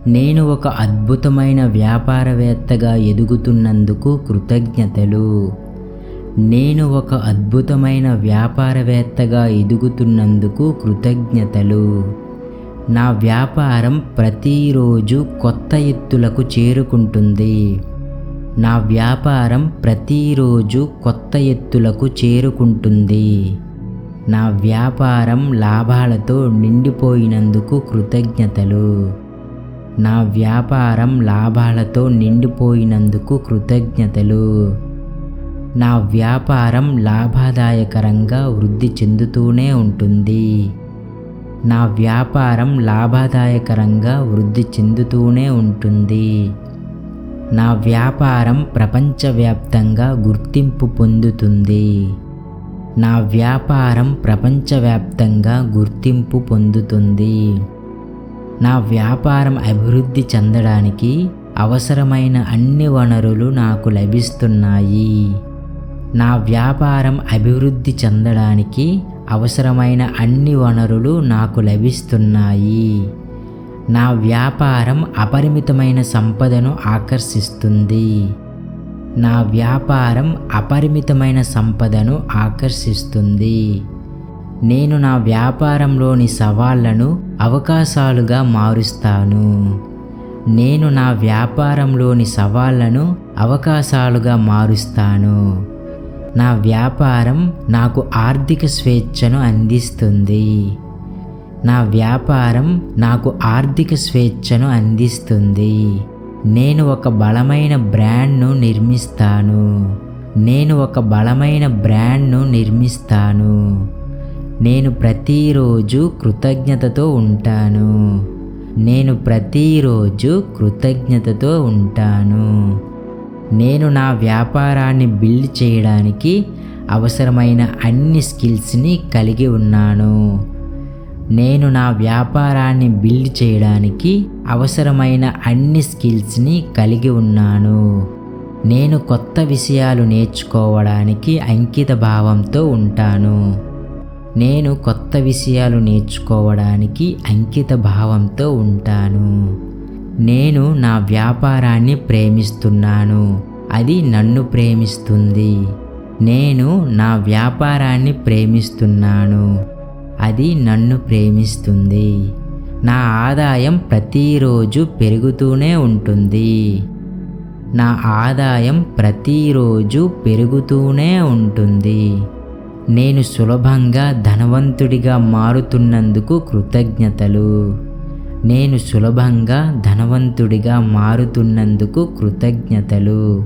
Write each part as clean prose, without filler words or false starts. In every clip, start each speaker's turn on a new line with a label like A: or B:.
A: నేను ఒక అద్భుతమైన వ్యాపారవేత్తగా ఎదుగుతున్నందుకు కృతజ్ఞతలు. నేను ఒక అద్భుతమైన వ్యాపారవేత్తగా ఎదుగుతున్నందుకు కృతజ్ఞతలు. నా వ్యాపారం ప్రతిరోజు కొత్త ఎత్తులకు చేరుకుంటుంది. నా వ్యాపారం ప్రతిరోజు కొత్త ఎత్తులకు చేరుకుంటుంది. నా వ్యాపారం లాభాలతో నిండిపోయినందుకు కృతజ్ఞతలు. నా వ్యాపారం లాభాలతో నిండిపోయినందుకు కృతజ్ఞతలు. నా వ్యాపారం లాభదాయకరంగా వృద్ధి చెందుతూనే ఉంటుంది. నా వ్యాపారం లాభదాయకరంగా వృద్ధి చెందుతూనే ఉంటుంది. నా వ్యాపారం ప్రపంచవ్యాప్తంగా గుర్తింపు పొందుతుంది. నా వ్యాపారం ప్రపంచవ్యాప్తంగా గుర్తింపు పొందుతుంది. నా వ్యాపారం అభివృద్ధి చెందడానికి అవసరమైన అన్ని వనరులు నాకు లభిస్తున్నాయి. నా వ్యాపారం అభివృద్ధి చెందడానికి అవసరమైన అన్ని వనరులు నాకు లభిస్తున్నాయి. నా వ్యాపారం అపరిమితమైన సంపదను ఆకర్షిస్తుంది. నా వ్యాపారం అపరిమితమైన సంపదను ఆకర్షిస్తుంది. నేను నా వ్యాపారంలోని సవాళ్లను అవకాశాలుగా మారుస్తాను. నేను నా వ్యాపారంలోని సవాళ్లను అవకాశాలుగా మారుస్తాను. నా వ్యాపారం నాకు ఆర్థిక స్వేచ్ఛను అందిస్తుంది. నా వ్యాపారం నాకు ఆర్థిక స్వేచ్ఛను అందిస్తుంది. నేను ఒక బలమైన బ్రాండ్ను నిర్మిస్తాను. నేను ఒక బలమైన బ్రాండ్ను నిర్మిస్తాను. నేను ప్రతిరోజు కృతజ్ఞతతో ఉంటాను. నేను ప్రతిరోజు కృతజ్ఞతతో ఉంటాను. నేను నా వ్యాపారాన్ని బిల్డ్ చేయడానికి అవసరమైన అన్ని స్కిల్స్ని కలిగి ఉన్నాను. నేను నా వ్యాపారాన్ని బిల్డ్ చేయడానికి అవసరమైన అన్ని స్కిల్స్ని కలిగి ఉన్నాను. నేను కొత్త విషయాలు నేర్చుకోవడానికి అంకిత భావంతో ఉంటాను. నేను కొత్త విషయాలు నేర్చుకోవడానికి అంకిత భావంతో ఉంటాను. నేను నా వ్యాపారాన్ని ప్రేమిస్తున్నాను. అది నన్ను ప్రేమిస్తుంది. నేను నా వ్యాపారాన్ని ప్రేమిస్తున్నాను. అది నన్ను ప్రేమిస్తుంది. నా ఆదాయం ప్రతిరోజు పెరుగుతూనే ఉంటుంది. నా ఆదాయం ప్రతిరోజు పెరుగుతూనే ఉంటుంది. నేను సులభంగా ధనవంతుడిగా మారుతున్నందుకు కృతజ్ఞతలు. నేను సులభంగా ధనవంతుడిగా మారుతున్నందుకు కృతజ్ఞతలు.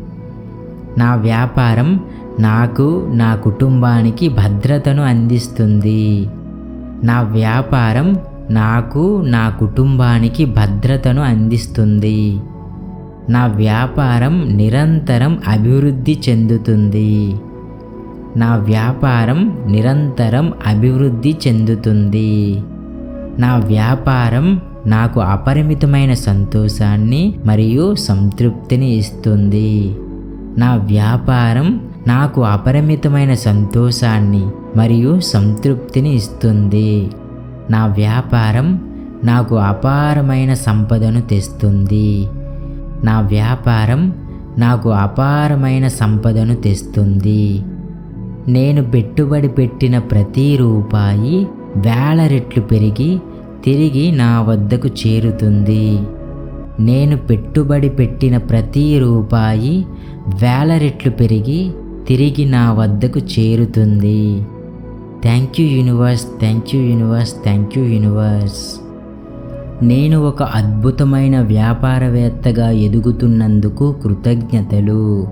A: నా వ్యాపారం నాకు, నా కుటుంబానికి భద్రతను అందిస్తుంది. నా వ్యాపారం నాకు, నా కుటుంబానికి భద్రతను అందిస్తుంది. నా వ్యాపారం నిరంతరం అభివృద్ధి చెందుతుంది. నా వ్యాపారం నిరంతరం అభివృద్ధి చెందుతుంది. నా వ్యాపారం నాకు అపరిమితమైన సంతోషాన్ని మరియు సంతృప్తిని ఇస్తుంది. నా వ్యాపారం నాకు అపరిమితమైన సంతోషాన్ని మరియు సంతృప్తిని ఇస్తుంది. నా వ్యాపారం నాకు అపారమైన సంపదను తెస్తుంది. నా వ్యాపారం నాకు అపారమైన సంపదను తెస్తుంది. నేను పెట్టుబడి పెట్టిన ప్రతి రూపాయి వేల రెట్లు పెరిగి తిరిగి నా వద్దకు చేరుతుంది. నేను పెట్టుబడి పెట్టిన ప్రతి రూపాయి వేల రెట్లు పెరిగి తిరిగి నా వద్దకు చేరుతుంది. Thank you universe, thank you universe, thank you universe. నేను ఒక అద్భుతమైన వ్యాపారవేత్తగా ఎదుగుతున్నందుకు కృతజ్ఞతలు.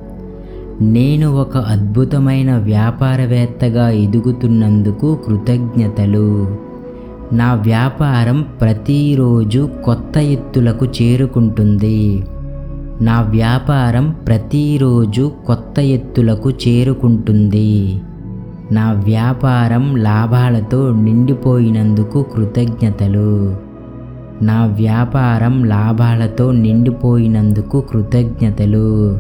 A: నేను ఒక అద్భుతమైన వ్యాపారవేత్తగా ఎదుగుతున్నందుకు కృతజ్ఞతలు. నా వ్యాపారం ప్రతిరోజు కొత్త ఎత్తులకు చేరుకుంటుంది. నా వ్యాపారం ప్రతిరోజు కొత్త ఎత్తులకు చేరుకుంటుంది. నా వ్యాపారం లాభాలతో నిండిపోయినందుకు కృతజ్ఞతలు. నా వ్యాపారం లాభాలతో నిండిపోయినందుకు కృతజ్ఞతలు.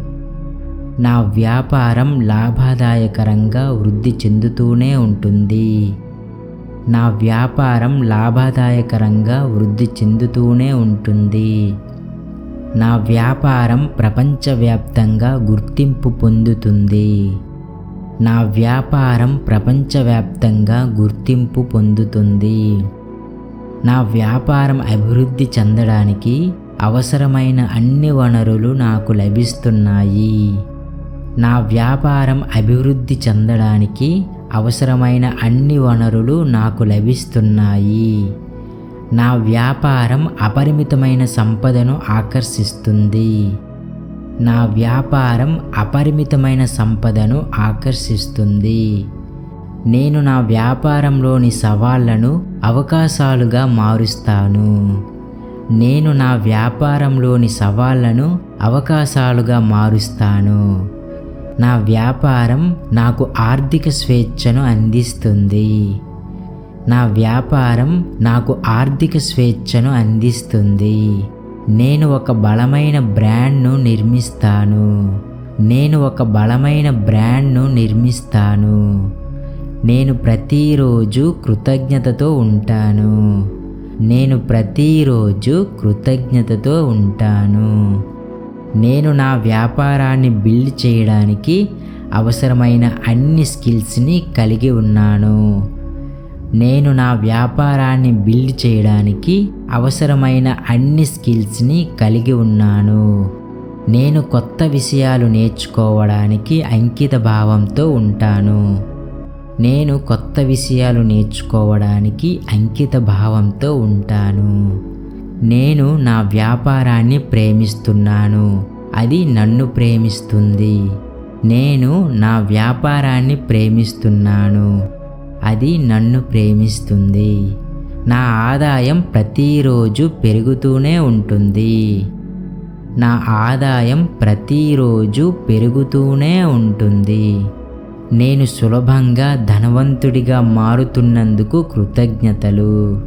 A: నా వ్యాపారం లాభదాయకరంగా వృద్ధి చెందుతూనే ఉంటుంది. నా వ్యాపారం లాభదాయకరంగా వృద్ధి చెందుతూనే ఉంటుంది. నా వ్యాపారం ప్రపంచవ్యాప్తంగా గుర్తింపు పొందుతుంది. నా వ్యాపారం ప్రపంచవ్యాప్తంగా గుర్తింపు పొందుతుంది. నా వ్యాపారం అభివృద్ధి చెందడానికి అవసరమైన అన్ని వనరులు నాకు లభిస్తున్నాయి. నా వ్యాపారం అభివృద్ధి చెందడానికి అవసరమైన అన్ని వనరులు నాకు లభిస్తున్నాయి. నా వ్యాపారం అపరిమితమైన సంపదను ఆకర్షిస్తుంది. నా వ్యాపారం అపరిమితమైన సంపదను ఆకర్షిస్తుంది. నేను నా వ్యాపారంలోని సవాళ్లను అవకాశాలుగా మారుస్తాను. నేను నా వ్యాపారంలోని సవాళ్లను అవకాశాలుగా మారుస్తాను. నా వ్యాపారం నాకు ఆర్థిక స్వేచ్ఛను అందిస్తుంది. నా వ్యాపారం నాకు ఆర్థిక స్వేచ్ఛను అందిస్తుంది. నేను ఒక బలమైన బ్రాండ్ను నిర్మిస్తాను. నేను ఒక బలమైన బ్రాండ్ను నిర్మిస్తాను. నేను ప్రతిరోజు కృతజ్ఞతతో ఉంటాను. నేను ప్రతిరోజు కృతజ్ఞతతో ఉంటాను. నేను నా వ్యాపారాన్ని బిల్డ్ చేయడానికి అవసరమైన అన్ని స్కిల్స్ని కలిగి ఉన్నాను. నేను నా వ్యాపారాన్ని బిల్డ్ చేయడానికి అవసరమైన అన్ని స్కిల్స్ని కలిగి ఉన్నాను. నేను కొత్త విషయాలు నేర్చుకోవడానికి అంకిత భావంతో ఉంటాను. నేను కొత్త విషయాలు నేర్చుకోవడానికి అంకిత భావంతో ఉంటాను. నేను నా వ్యాపారాన్ని ప్రేమిస్తున్నాను. అది నన్ను ప్రేమిస్తుంది. నేను నా వ్యాపారాన్ని ప్రేమిస్తున్నాను. అది నన్ను ప్రేమిస్తుంది. నా ఆదాయం ప్రతిరోజు పెరుగుతూనే ఉంటుంది. నా ఆదాయం ప్రతిరోజు పెరుగుతూనే ఉంటుంది. నేను సులభంగా ధనవంతుడిగా మారుతున్నందుకు కృతజ్ఞతలు.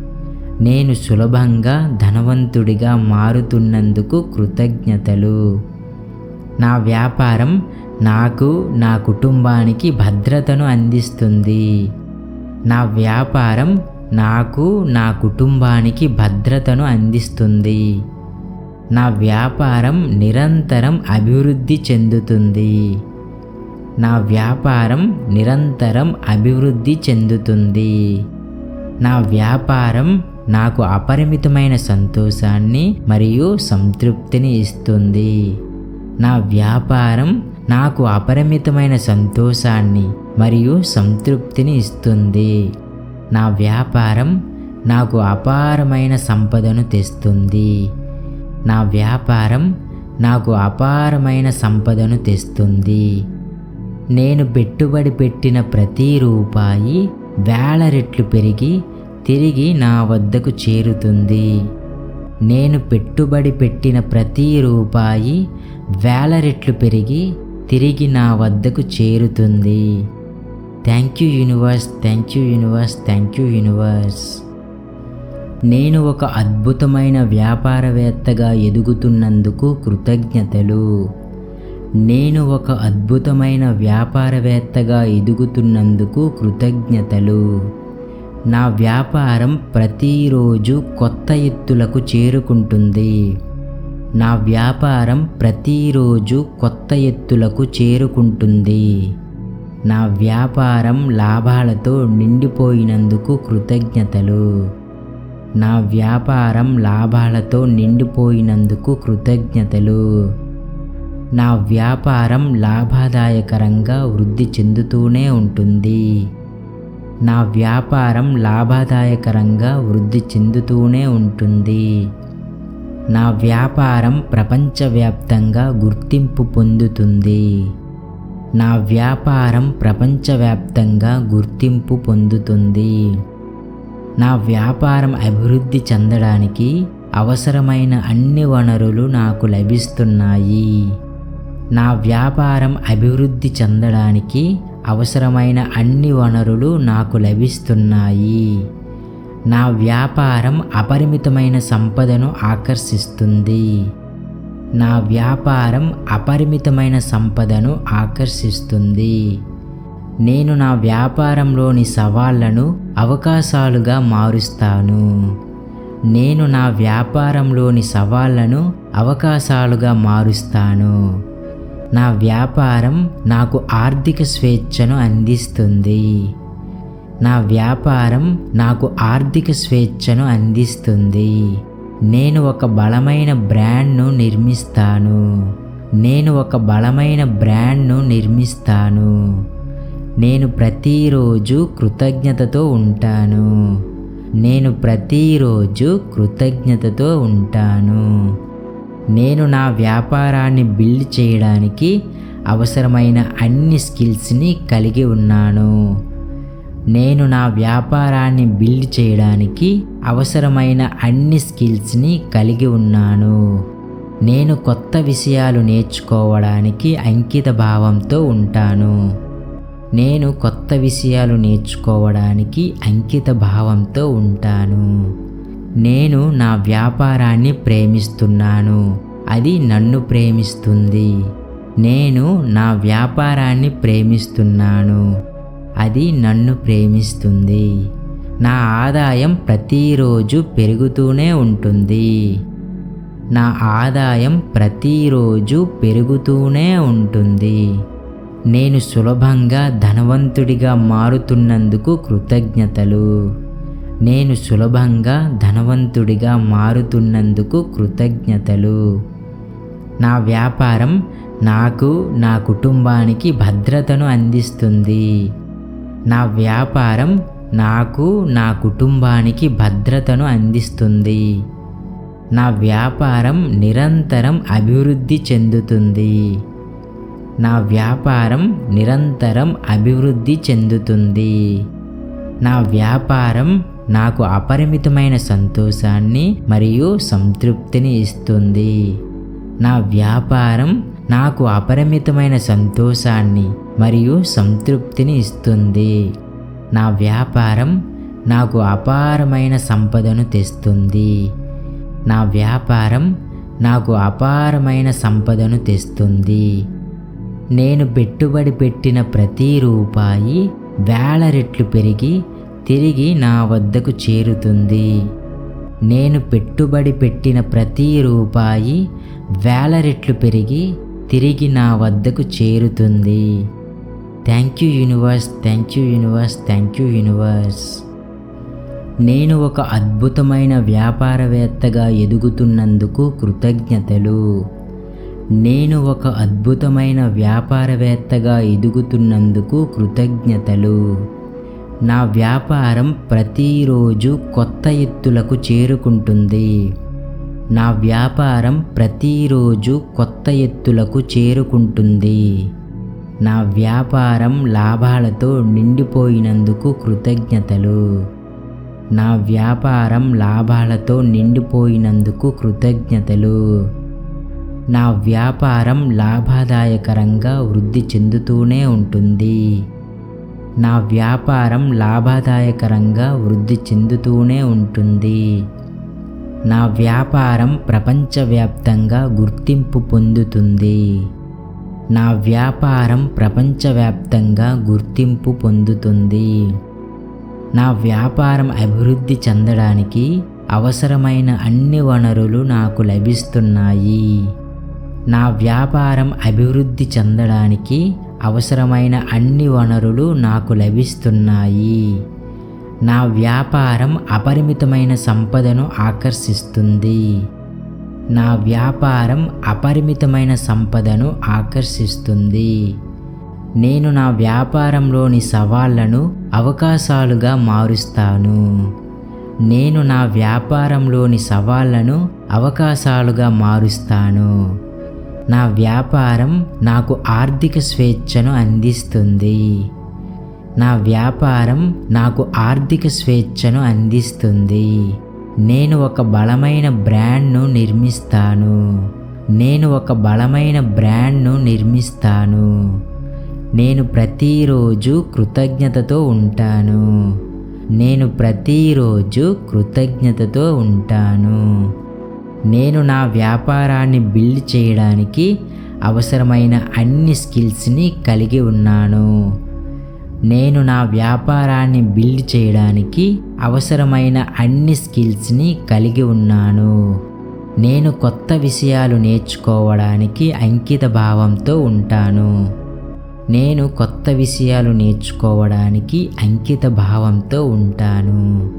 A: నేను సులభంగా ధనవంతుడిగా మారుతున్నందుకు కృతజ్ఞతలు. నా వ్యాపారం నాకు, నా కుటుంబానికి భద్రతను అందిస్తుంది. నా వ్యాపారం నాకు, నా కుటుంబానికి భద్రతను అందిస్తుంది. నా వ్యాపారం నిరంతరం అభివృద్ధి చెందుతుంది. నా వ్యాపారం నిరంతరం అభివృద్ధి చెందుతుంది. నా వ్యాపారం నాకు అపరిమితమైన సంతోషాన్ని మరియు సంతృప్తిని ఇస్తుంది. నా వ్యాపారం నాకు అపరిమితమైన సంతోషాన్ని మరియు సంతృప్తిని ఇస్తుంది. నా వ్యాపారం నాకు అపారమైన సంపదను తెస్తుంది. నా వ్యాపారం నాకు అపారమైన సంపదను తెస్తుంది. నేను పెట్టుబడి పెట్టిన ప్రతి రూపాయి వేల రెట్లు పెరిగి తిరిగి నా వద్దకు చేరుతుంది. నేను పెట్టుబడి పెట్టిన ప్రతి రూపాయి వేల రెట్లు పెరిగి తిరిగి నా వద్దకు చేరుతుంది. Thank you universe, thank you universe, thank you universe. నేను ఒక అద్భుతమైన వ్యాపారవేత్తగా ఎదుగుతున్నందుకు కృతజ్ఞతలు. నేను ఒక అద్భుతమైన వ్యాపారవేత్తగా ఎదుగుతున్నందుకు కృతజ్ఞతలు. నా వ్యాపారం ప్రతిరోజు కొత్త ఎత్తులకు చేరుకుంటుంది. నా వ్యాపారం ప్రతిరోజు కొత్త ఎత్తులకు చేరుకుంటుంది. నా వ్యాపారం లాభాలతో నిండిపోయినందుకు కృతజ్ఞతలు. నా వ్యాపారం లాభాలతో నిండిపోయినందుకు కృతజ్ఞతలు. నా వ్యాపారం లాభదాయకరంగా వృద్ధి చెందుతూనే ఉంటుంది. నా వ్యాపారం లాభదాయకరంగా వృద్ధి చెందుతూనే ఉంటుంది. నా వ్యాపారం ప్రపంచవ్యాప్తంగా గుర్తింపు పొందుతుంది. నా వ్యాపారం ప్రపంచవ్యాప్తంగా గుర్తింపు పొందుతుంది. నా వ్యాపారం అభివృద్ధి చెందడానికి అవసరమైన అన్ని వనరులు నాకు లభిస్తున్నాయి. నా వ్యాపారం అభివృద్ధి చెందడానికి అవసరమైన అన్ని వనరులు నాకు లభిస్తున్నాయి. నా వ్యాపారం అపరిమితమైన సంపదను ఆకర్షిస్తుంది. నా వ్యాపారం అపరిమితమైన సంపదను ఆకర్షిస్తుంది. నేను నా వ్యాపారంలోని సవాళ్లను అవకాశాలుగా మారుస్తాను. నేను నా వ్యాపారంలోని సవాళ్లను అవకాశాలుగా మారుస్తాను. నా వ్యాపారం నాకు ఆర్థిక స్వేచ్ఛను అందిస్తుంది. నా వ్యాపారం నాకు ఆర్థిక స్వేచ్ఛను అందిస్తుంది. నేను ఒక బలమైన బ్రాండ్ను నిర్మిస్తాను. నేను ఒక బలమైన బ్రాండ్ను నిర్మిస్తాను. నేను ప్రతిరోజు కృతజ్ఞతతో ఉంటాను. నేను ప్రతిరోజు కృతజ్ఞతతో ఉంటాను. నేను నా వ్యాపారాన్ని బిల్డ్ చేయడానికి అవసరమైన అన్ని స్కిల్స్ని కలిగి ఉన్నాను. నేను నా వ్యాపారాన్ని బిల్డ్ చేయడానికి అవసరమైన అన్ని స్కిల్స్ని కలిగి ఉన్నాను. నేను కొత్త విషయాలు నేర్చుకోవడానికి అంకిత భావంతో ఉంటాను. నేను కొత్త విషయాలు నేర్చుకోవడానికి అంకిత భావంతో ఉంటాను. నేను నా వ్యాపారాన్ని ప్రేమిస్తున్నాను. అది నన్ను ప్రేమిస్తుంది. నేను నా వ్యాపారాన్ని ప్రేమిస్తున్నాను. అది నన్ను ప్రేమిస్తుంది. నా ఆదాయం ప్రతిరోజు పెరుగుతూనే ఉంటుంది. నా ఆదాయం ప్రతిరోజు పెరుగుతూనే ఉంటుంది. నేను సులభంగా ధనవంతుడిగా మారుతున్నందుకు కృతజ్ఞతలు. నేను సులభంగా ధనవంతుడిగా మారుతున్నందుకు కృతజ్ఞతలు. నా వ్యాపారం నాకు, నా కుటుంబానికి భద్రతను అందిస్తుంది. నా వ్యాపారం నాకు, నా కుటుంబానికి భద్రతను అందిస్తుంది. నా వ్యాపారం నిరంతరం అభివృద్ధి చెందుతుంది. నా వ్యాపారం నిరంతరం అభివృద్ధి చెందుతుంది. నా వ్యాపారం నాకు అపరిమితమైన సంతోషాన్ని మరియు సంతృప్తిని ఇస్తుంది. నా వ్యాపారం నాకు అపరిమితమైన సంతోషాన్ని మరియు సంతృప్తిని ఇస్తుంది. నా వ్యాపారం నాకు అపారమైన సంపదను తెస్తుంది. నా వ్యాపారం నాకు అపారమైన సంపదను తెస్తుంది. నేను పెట్టుబడి పెట్టిన ప్రతి రూపాయి వేల రెట్లు పెరిగి తిరిగి నా వద్దకు చేరుతుంది. నేను పెట్టుబడి పెట్టిన ప్రతి రూపాయి వేల రెట్లు పెరిగి తిరిగి నా వద్దకు చేరుతుంది. Thank you universe, thank you universe, thank you universe. నేను ఒక అద్భుతమైన వ్యాపారవేత్తగా ఎదుగుతున్నందుకు కృతజ్ఞతలు. నేను ఒక అద్భుతమైన వ్యాపారవేత్తగా ఎదుగుతున్నందుకు కృతజ్ఞతలు. నా వ్యాపారం ప్రతిరోజు కొత్త ఎత్తులకు చేరుకుంటుంది. నా వ్యాపారం ప్రతిరోజు కొత్త ఎత్తులకు చేరుకుంటుంది. నా వ్యాపారం లాభాలతో నిండిపోయినందుకు కృతజ్ఞతలు. నా వ్యాపారం లాభాలతో నిండిపోయినందుకు కృతజ్ఞతలు. నా వ్యాపారం లాభదాయకరంగా వృద్ధి చెందుతూనే ఉంటుంది. నా వ్యాపారం లాభదాయకరంగా వృద్ధి చెందుతూనే ఉంటుంది. నా వ్యాపారం ప్రపంచవ్యాప్తంగా గుర్తింపు పొందుతుంది. నా వ్యాపారం ప్రపంచవ్యాప్తంగా గుర్తింపు పొందుతుంది. నా వ్యాపారం అభివృద్ధి చెందడానికి అవసరమైన అన్ని వనరులు నాకు లభిస్తున్నాయి. నా వ్యాపారం అభివృద్ధి చెందడానికి అవసరమైన అన్ని వనరులు నాకు లభిస్తున్నాయి. నా వ్యాపారం అపరిమితమైన సంపదను ఆకర్షిస్తుంది. నా వ్యాపారం అపరిమితమైన సంపదను ఆకర్షిస్తుంది. నేను నా వ్యాపారంలోని సవాళ్లను అవకాశాలుగా మారుస్తాను. నేను నా వ్యాపారంలోని సవాళ్లను అవకాశాలుగా మారుస్తాను. నా వ్యాపారం నాకు ఆర్థిక స్వేచ్ఛను అందిస్తుంది. నా వ్యాపారం నాకు ఆర్థిక స్వేచ్ఛను అందిస్తుంది. నేను ఒక బలమైన బ్రాండ్ను నిర్మిస్తాను. నేను ఒక బలమైన బ్రాండ్ను నిర్మిస్తాను. నేను ప్రతిరోజు కృతజ్ఞతతో ఉంటాను. నేను ప్రతిరోజు కృతజ్ఞతతో ఉంటాను. నేను నా వ్యాపారాన్ని బిల్డ్ చేయడానికి అవసరమైన అన్ని స్కిల్స్ని కలిగి ఉన్నాను. నేను నా వ్యాపారాన్ని బిల్డ్ చేయడానికి అవసరమైన అన్ని స్కిల్స్ని కలిగి ఉన్నాను. నేను కొత్త విషయాలు నేర్చుకోవడానికి అంకిత భావంతో ఉంటాను. నేను కొత్త విషయాలు నేర్చుకోవడానికి అంకిత భావంతో ఉంటాను.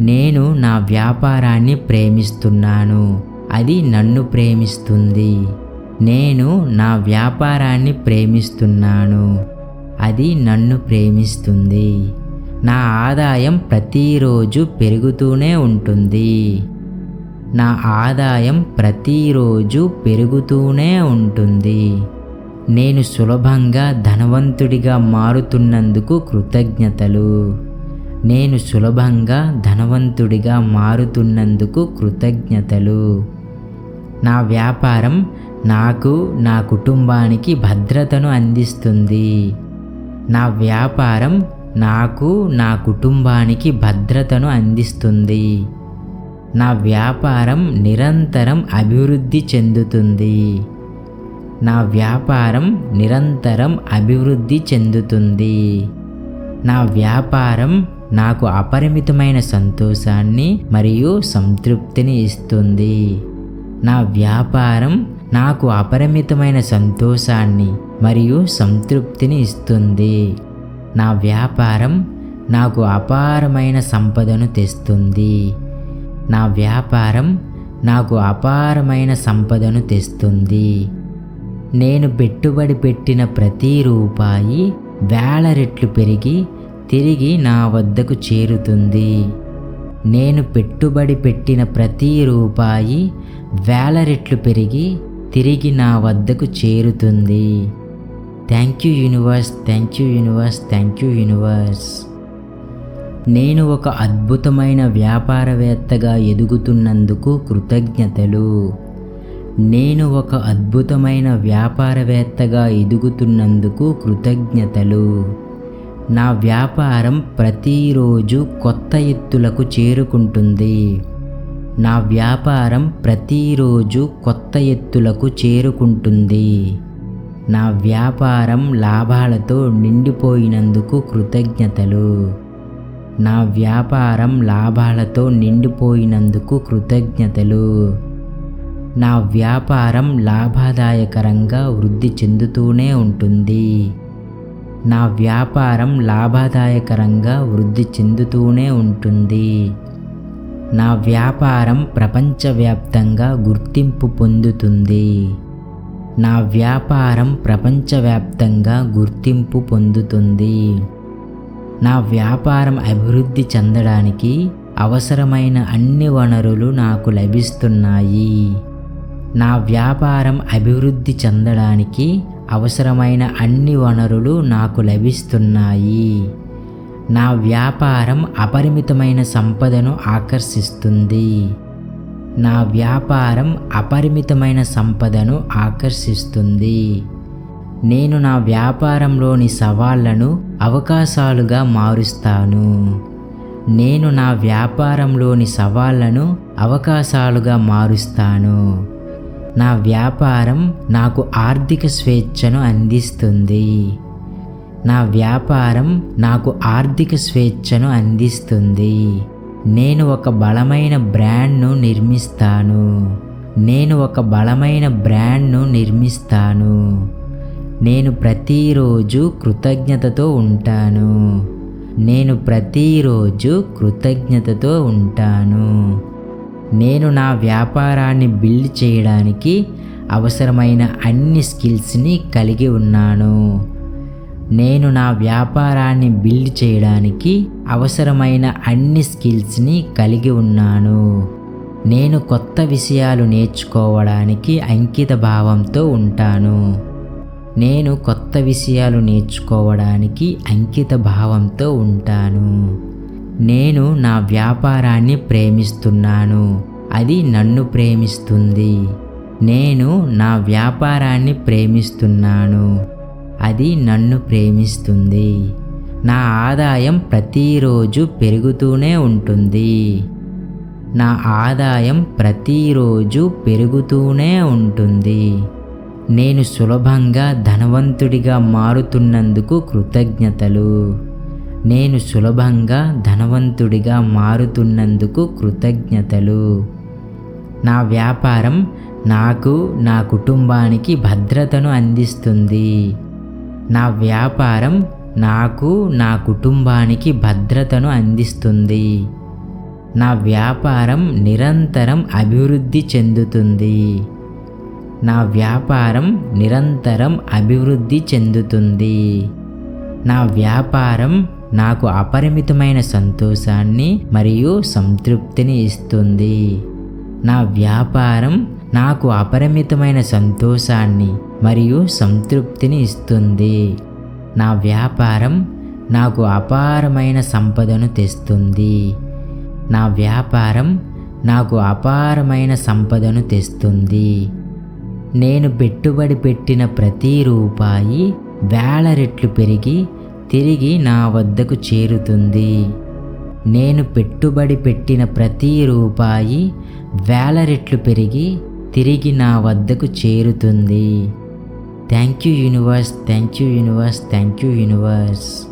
A: నేను నా వ్యాపారాన్ని ప్రేమిస్తున్నాను. అది నన్ను ప్రేమిస్తుంది. నేను నా వ్యాపారాన్ని ప్రేమిస్తున్నాను. అది నన్ను ప్రేమిస్తుంది. నా ఆదాయం ప్రతిరోజు పెరుగుతూనే ఉంటుంది. నా ఆదాయం ప్రతిరోజు పెరుగుతూనే ఉంటుంది. నేను సులభంగా ధనవంతుడిగా మారుతున్నందుకు కృతజ్ఞతలు. నేను సులభంగా ధనవంతుడిగా మారుతున్నందుకు కృతజ్ఞతలు. నా వ్యాపారం నాకు, నా కుటుంబానికి భద్రతను అందిస్తుంది. నా వ్యాపారం నాకు, నా కుటుంబానికి భద్రతను అందిస్తుంది. నా వ్యాపారం నిరంతరం అభివృద్ధి చెందుతుంది. నా వ్యాపారం నిరంతరం అభివృద్ధి చెందుతుంది. నా వ్యాపారం నాకు అపరిమితమైన సంతోషాన్ని మరియు సంతృప్తిని ఇస్తుంది. నా వ్యాపారం నాకు అపరిమితమైన సంతోషాన్ని మరియు సంతృప్తిని ఇస్తుంది. నా వ్యాపారం నాకు అపారమైన సంపదను తెస్తుంది. నా వ్యాపారం నాకు అపారమైన సంపదను తెస్తుంది. నేను పెట్టుబడి పెట్టిన ప్రతి రూపాయి వేల రెట్లు పెరిగి తిరిగి నా వద్దకు చేరుతుంది. నేను పెట్టుబడి పెట్టిన ప్రతి రూపాయి వేల రెట్లు పెరిగి తిరిగి నా వద్దకు చేరుతుంది. Thank you universe, thank you universe, thank you universe. నేను ఒక అద్భుతమైన వ్యాపారవేత్తగా ఎదుగుతున్నందుకు కృతజ్ఞతలు. నేను ఒక అద్భుతమైన వ్యాపారవేత్తగా ఎదుగుతున్నందుకు కృతజ్ఞతలు. నా వ్యాపారం ప్రతిరోజు కొత్త ఎత్తులకు చేరుకుంటుంది. నా వ్యాపారం ప్రతిరోజు కొత్త ఎత్తులకు చేరుకుంటుంది. నా వ్యాపారం లాభాలతో నిండిపోయినందుకు కృతజ్ఞతలు. నా వ్యాపారం లాభాలతో నిండిపోయినందుకు కృతజ్ఞతలు. నా వ్యాపారం లాభదాయకరంగా వృద్ధి చెందుతూనే ఉంటుంది. నా వ్యాపారం లాభదాయకరంగా వృద్ధి చెందుతూనే ఉంటుంది. నా వ్యాపారం ప్రపంచవ్యాప్తంగా గుర్తింపు పొందుతుంది. నా వ్యాపారం ప్రపంచవ్యాప్తంగా గుర్తింపు పొందుతుంది. నా వ్యాపారం అభివృద్ధి చెందడానికి అవసరమైన అన్ని వనరులు నాకు లభిస్తున్నాయి. నా వ్యాపారం అభివృద్ధి చెందడానికి అవసరమైన అన్ని వనరులు నాకు లభిస్తున్నాయి. నా వ్యాపారం అపరిమితమైన సంపదను ఆకర్షిస్తుంది. నా వ్యాపారం అపరిమితమైన సంపదను ఆకర్షిస్తుంది. నేను నా వ్యాపారంలోని సవాళ్లను అవకాశాలుగా మారుస్తాను. నేను నా వ్యాపారంలోని సవాళ్లను అవకాశాలుగా మారుస్తాను. నా వ్యాపారం నాకు ఆర్థిక స్వేచ్ఛను అందిస్తుంది. నా వ్యాపారం నాకు ఆర్థిక స్వేచ్ఛను అందిస్తుంది. నేను ఒక బలమైన బ్రాండ్ను నిర్మిస్తాను. నేను ఒక బలమైన బ్రాండ్ను నిర్మిస్తాను. నేను ప్రతిరోజు కృతజ్ఞతతో ఉంటాను. నేను ప్రతిరోజు కృతజ్ఞతతో ఉంటాను. నేను నా వ్యాపారాన్ని బిల్డ్ చేయడానికి అవసరమైన అన్ని స్కిల్స్ని కలిగి ఉన్నాను. నేను నా వ్యాపారాన్ని బిల్డ్ చేయడానికి అవసరమైన అన్ని స్కిల్స్ని కలిగి ఉన్నాను. నేను కొత్త విషయాలు నేర్చుకోవడానికి అంకిత భావంతో ఉంటాను. నేను కొత్త విషయాలు నేర్చుకోవడానికి అంకిత భావంతో ఉంటాను. నేను నా వ్యాపారాన్ని ప్రేమిస్తున్నాను. అది నన్ను ప్రేమిస్తుంది. నేను నా వ్యాపారాన్ని ప్రేమిస్తున్నాను. అది నన్ను ప్రేమిస్తుంది. నా ఆదాయం ప్రతిరోజు పెరుగుతూనే ఉంటుంది. నా ఆదాయం ప్రతిరోజు పెరుగుతూనే ఉంటుంది. నేను సులభంగా ధనవంతుడిగా మారుతున్నందుకు కృతజ్ఞతలు. నేను సులభంగా ధనవంతుడిగా మారుతున్నందుకు కృతజ్ఞతలు. నా వ్యాపారం నాకు, నా కుటుంబానికి భద్రతను అందిస్తుంది. నా వ్యాపారం నాకు, నా కుటుంబానికి భద్రతను అందిస్తుంది. నా వ్యాపారం నిరంతరం అభివృద్ధి చెందుతుంది. నా వ్యాపారం నిరంతరం అభివృద్ధి చెందుతుంది. నా వ్యాపారం నాకు అపరిమితమైన సంతోషాన్ని మరియు సంతృప్తిని ఇస్తుంది. నా వ్యాపారం నాకు అపరిమితమైన సంతోషాన్ని మరియు సంతృప్తిని ఇస్తుంది. నా వ్యాపారం నాకు అపారమైన సంపదను తెస్తుంది. నా వ్యాపారం నాకు అపారమైన సంపదను తెస్తుంది. నేను పెట్టుబడి పెట్టిన ప్రతి రూపాయి వేల రెట్లు పెరిగి తిరిగి నా వద్దకు చేరుతుంది. నేను పెట్టుబడి పెట్టిన ప్రతి రూపాయి వేల రెట్లు పెరిగి తిరిగి నా వద్దకు చేరుతుంది. Thank you universe, thank you universe, thank you universe.